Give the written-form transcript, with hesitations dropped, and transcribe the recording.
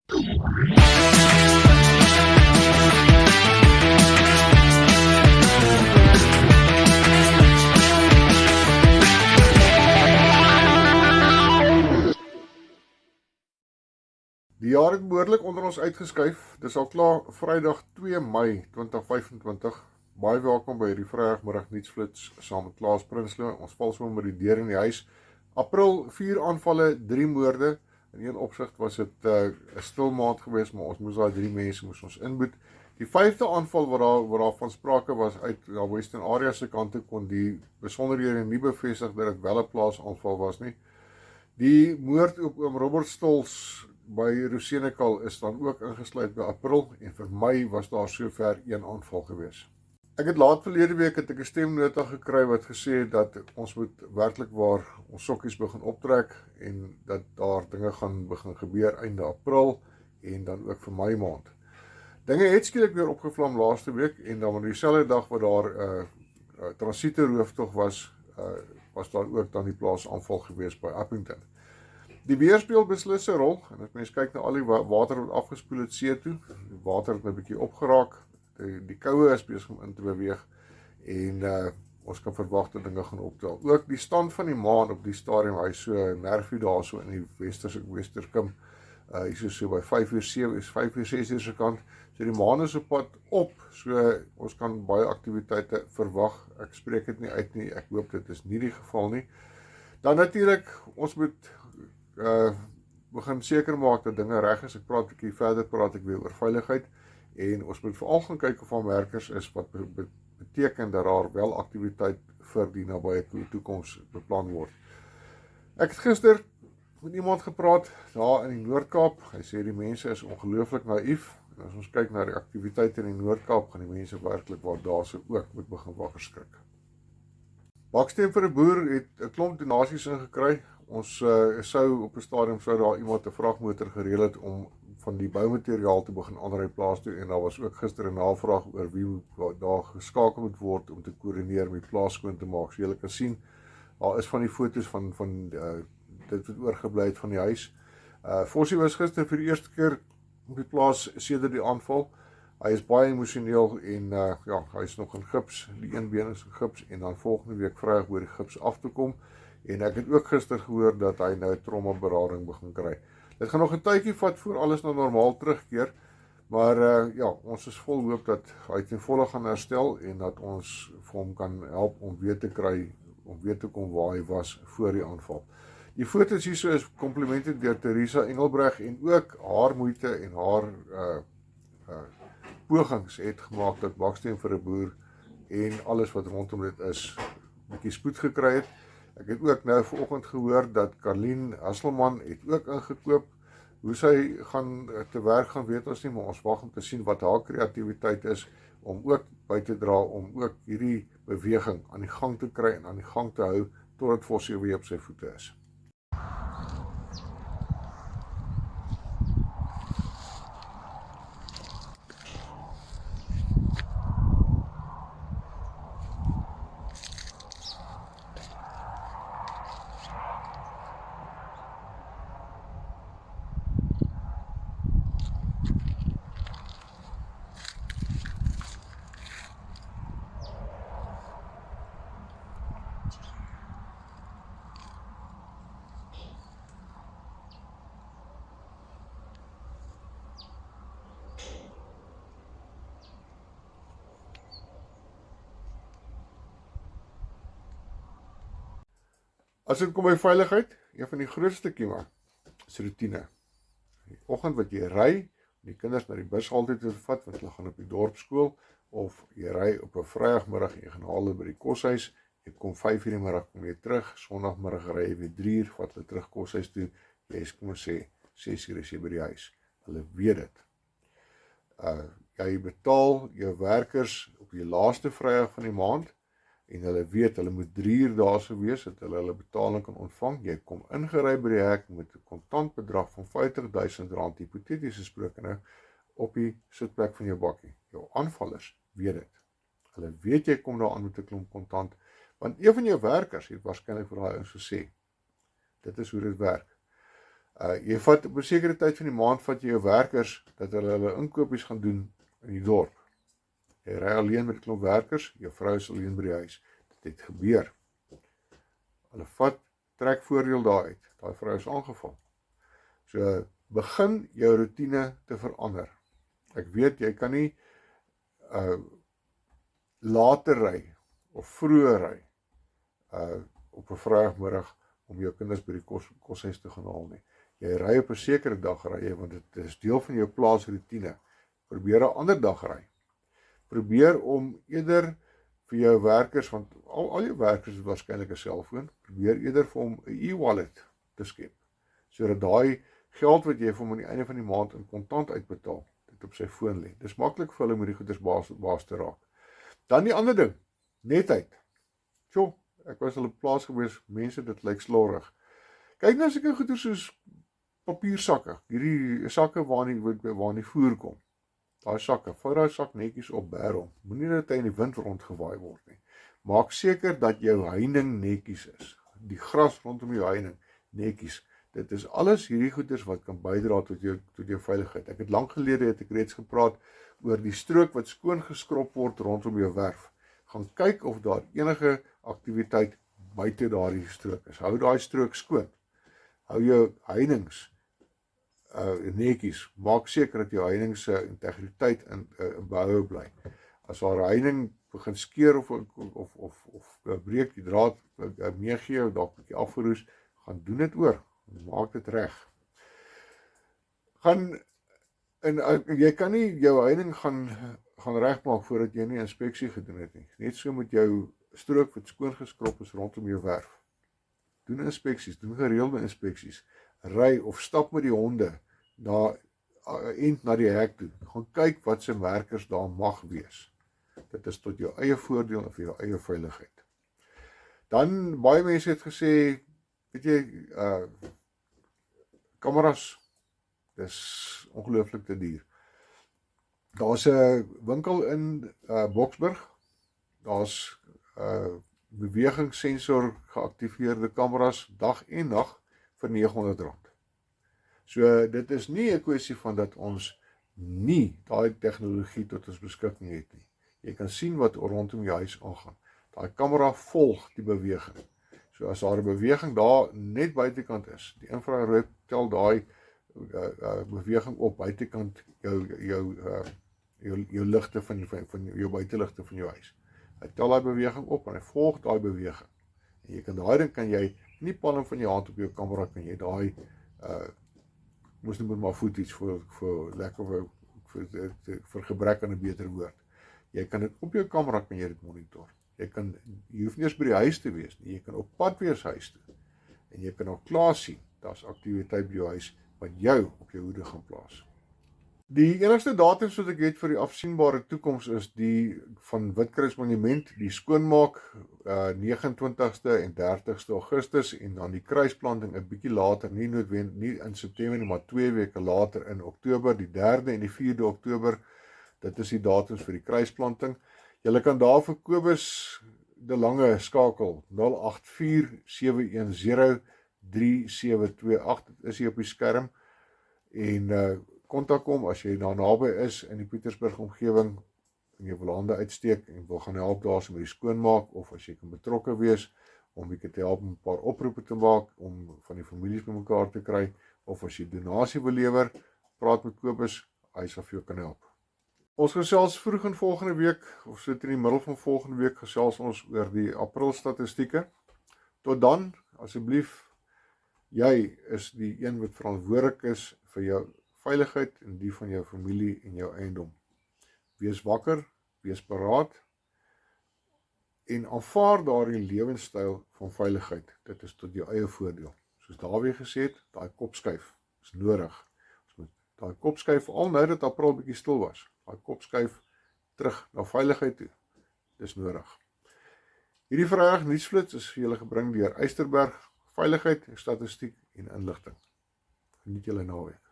Die jaar het behoorlik onder ons uitgeskuif. Dis al klaar Vrydag 2 Mei 2025. Baie welkom by hierdie Vrydagmiddag nuusflits saam met Klaas Prinsloo. Ons val sommer met die deur in die huis. April 4 aanvalle, 3 moorde. In een opsig was dit 'n stil maand geweest, maar ons moes daai 3 mense ons inboet. Die 5de aanval wat daar van sprake was uit Western Area se kant toe, kon die besonderhede nie bevestig dat dit wel 'n plaasaanval was nie. Die moord op oom Robert Stols by Rosenekal is dan ook ingesluit by April, en vir my was daar sover 1 aanval gewees. Ek het laat verlede week het ek 'n stemnota gekry wat gesê het dat ons moet werklik waar ons sokkies begin optrek en dat daar dinge gaan begin gebeur einde April en dan ook vir Mei maand. Dinge het skielik weer opgevlam laaste week, en dan op dieselfde dag wat daar transiete rooftog was daar ook dan die plaasaanval gewees by Appington. Die weer speel beslis 'n rol, en as mens kyk na al die water wat afgespoel het see toe, die water het 'n bietjie opgeraak, die koue is besig om in te beweeg, en ons kan verwag dat dinge gaan optel. Ook die stand van die maan op die stadium, hy is so nervie daar so in die Westerkim, hy is so by 5:07, is 5:06 se kant, so die maan is op pad op, so ons kan baie aktiwiteite verwag. Ek spreek dit nie uit nie, ek hoop dit is nie die geval nie. Dan natuurlik, ons moet begin seker maak dat dinge reg is. Ek praat 'n bietjie verder, praat ek weer oor veiligheid, en ons moet veral gaan kyk of aanmerkers is wat beteken dat daar wel aktiwiteit vir die nabye toekoms beplan word. Ek het gister met iemand gepraat daar in die Noord-Kaap. Hy sê die mense is ongelooflik naïef, en as ons kyk na die aktiwiteite in die Noord-Kaap, gaan die mense werklik waar daar se ook moet begin wakker skrik. Baksteen vir 'n boer het 'n klomp donasies ingekry. Ons sou op 'n stadium daar iemand 'n vragmotor gereël het om van die boumateriaal te begin aanry plaas toe, en daar was ook gister 'n navraag oor wie daar geskakel moet word om te koördineer met plaas skoon te maak. So julle kan sien, daar is van die foto's van dit wat oorgebly het van die huis. Fossie was gister vir die eerste keer op die plaas sedert die aanval. Hy is baie emosioneel, en hy is nog in gips, die een been is in gips, en dan volgende week Vrydag oor die gips af te kom. En ek het ook gister gehoor dat hy nou trauma berading begin kry. Dit gaan nog 'n tydjie vat voor alles na normaal terugkeer, maar ons is vol hoop dat hy ten volle gaan herstel, en dat ons vir hom kan help om weer te kom waar hy was voor die aanval. Die foto's hierso is komplimente deur Theresa Engelbreg, en ook haar moeite en haar pogings het gemaak dat Baksteen vir 'n boer en alles wat rondom dit is, 'n bietjie spoed gekry het. Ek het ook nou vanoggend gehoor dat Karlien Hasselman het ook ingekoop. Hoe sy gaan te werk gaan weet ons nie, maar ons wag om te sien wat haar kreatiwiteit is om ook by te dra om ook hierdie beweging aan die gang te kry en aan die gang te hou totdat Fossie weer op sy voete is. As dit kom by veiligheid, een van die grootste kiema is routine. Die oggend wat jy ry, om die kinders na die bushalte te vat, want hulle gaan op die dorpsskool, of jy ry op 'n Vrydagmiddag en jy gaan haal hulle by die koshuis, jy kom 5:00 in die middag, kom jy terug, Sondagmiddag ry jy weer 3:00, vat hulle terug koshuis toe, jy is kom ons sê 6:00 is jy by die huis. Hulle weet dit. Jy betaal jou werkers op die laaste Vrydag van die maand, en hulle weet, hulle moet 3 uur daar sou wees, dat hulle betaling kan ontvang. Jy kom ingery by die hek met 'n kontant bedrag van R50.000, hipoteties gesproke nou, op die sitplek van jou bakkie. Jou aanvallers weet dit. Hulle weet jy kom daar aan met 'n klomp kontant, want een van jou werkers het waarskynlik vir daai ouens gesê. Dit is hoe dit werk. Jy vat op 'n sekere tyd van die maand vat jy jou werkers dat hulle inkopies gaan doen in die dorp. Jy ry alleen met 'n klomp werkers, jou vrou is alleen by die huis. Dit het gebeur. Hulle trek voordeel daaruit. Daai vrou is aangeval. So begin jou roetine te verander. Ek weet jy kan nie later ry of vroeër ry op 'n Vrydagmiddag om jou kinders by die koshuis te gaan haal nie. Jy ry op 'n sekere dag ry jy, want dit is deel van jou plaasroetine. Probeer 'n ander dag ry. Probeer om eerder vir jou werkers, want al jou werkers het waarskynlik 'n selfoon, probeer eerder vir hom 'n e-wallet te skep, sodat daai geld wat jy vir hom aan die einde van die maand in kontant uitbetaal, dit op sy foon lê. Dis maklik vir hulle om hierdie goeders baas te raak. Dan die ander ding, netheid. Sjoe, ek was al op plaas gewees, mense, dit lyk slorrig. Kyk nou sulke goeders soos papiersakke, hierdie sakke waar die voer kom. Daai sakke, vou daai sak netjies op, bær hom. Moenie dat hy in die wind rondgewaai word nie. Maak seker dat jou heining netjies is. Die gras rondom jou heining netjies. Dit is alles hierdie goeders wat kan bydra tot jou veiligheid. Ek het lank gelede het ek reeds gepraat oor die strook wat skoon geskrob word rondom jou werf. Gaan kyk of daar enige aktiwiteit buite daardie strook is. Hou daai strook skoon. Hou jou heininge netjies. Maak seker dat jou heining se integriteit in behoue bly. As haar heining begin skeer of breek die draad meegee of dalk 'n bietjie afgeroes, gaan doen dit oor. Maak dit reg. Jy kan nie jou heining gaan regmaak voordat jy nie inspeksie gedoen het nie. Net so met jou strook wat skoon geskrob is rondom jou werf. Doen inspeksies, doen gereelde inspeksies. Ry of stap met die honde na die hek toe. Gaan kyk wat se werkers daar mag wees. Dit is tot jou eie voordeel en vir jou eie veiligheid. Dan, baie mense het gesê, weet jy, kameras, dis ongelooflik te duur. Daar's 'n winkel in Boksburg, daar's bewegingssensor geaktiveerde kameras dag en nag vir R900. So dit is nie 'n kwessie van dat ons nie daai tegnologie tot ons beskikking het nie. Jy kan sien wat rondom jou huis aangaan. Daai kamera volg die beweging. So as daar 'n beweging daar net buitekant is, die infrarood tel daai beweging op buitekant jou ligte van jou buiteligte van jou huis. Hy tel daai beweging op en hy volg daai beweging. En jy kan daai ding kan jy nie palm van jou hand op jou kamera kan jy daai moes nie maar footage vir lekker vir gebrek aan 'n beter woord. Jy kan dit op jou kamera kan jy dit monitor. Jy hoef nie eens by die huis te wees nie. Jy kan op pad wees huis toe. En jy kan al klaar sien, daar's aktiwiteit by jou huis wat jou op jou hoede gaan plaas. Die enigste datums wat ek weet vir die afsienbare toekoms is die van Witkruismonument, die skoonmaak 29ste en 30ste Augustus en dan die kruisplanting 'n bietjie later, nie in September nie, maar 2 weke later in Oktober, die 3de en die 4de Oktober. Dit is die datums vir die kruisplanting. Julle kan daar vir Kobus de Lange skakel 084 710 3728. Dit is hier op die skerm en kontak hom as jy daar naby is in die Pietersburg omgewing en jy wil hande uitsteek en wil gaan help daarso met die skoonmaak of as jy kan betrokke wees om bietjie te help om 'n paar oproepe te maak om van die families bymekaar te kry of as jy donasie wil lewer, praat met Kobus, hy sal vir jou kan help. Ons gesels vroeg in volgende week of so in die middel van volgende week gesels ons oor die April statistieke. Tot dan, asseblief, jy is die een wat verantwoordelik is vir jou veiligheid en die van jou familie en jou eiendom. Wees wakker, wees paraat en aanvaar daardie lewenstyl van veiligheid. Dit is tot jou eie voordeel. Soos Dawie gesê het, daai kopskuif is nodig. Ons moet daai kopskuif al nou dat April bietjie stil was. Daai kopskuif terug na veiligheid toe. Dis nodig. Hierdie Vrydag nuusflits is vir julle gebring deur Eysterberg, veiligheid, statistiek en inligting. Geniet julle naweek.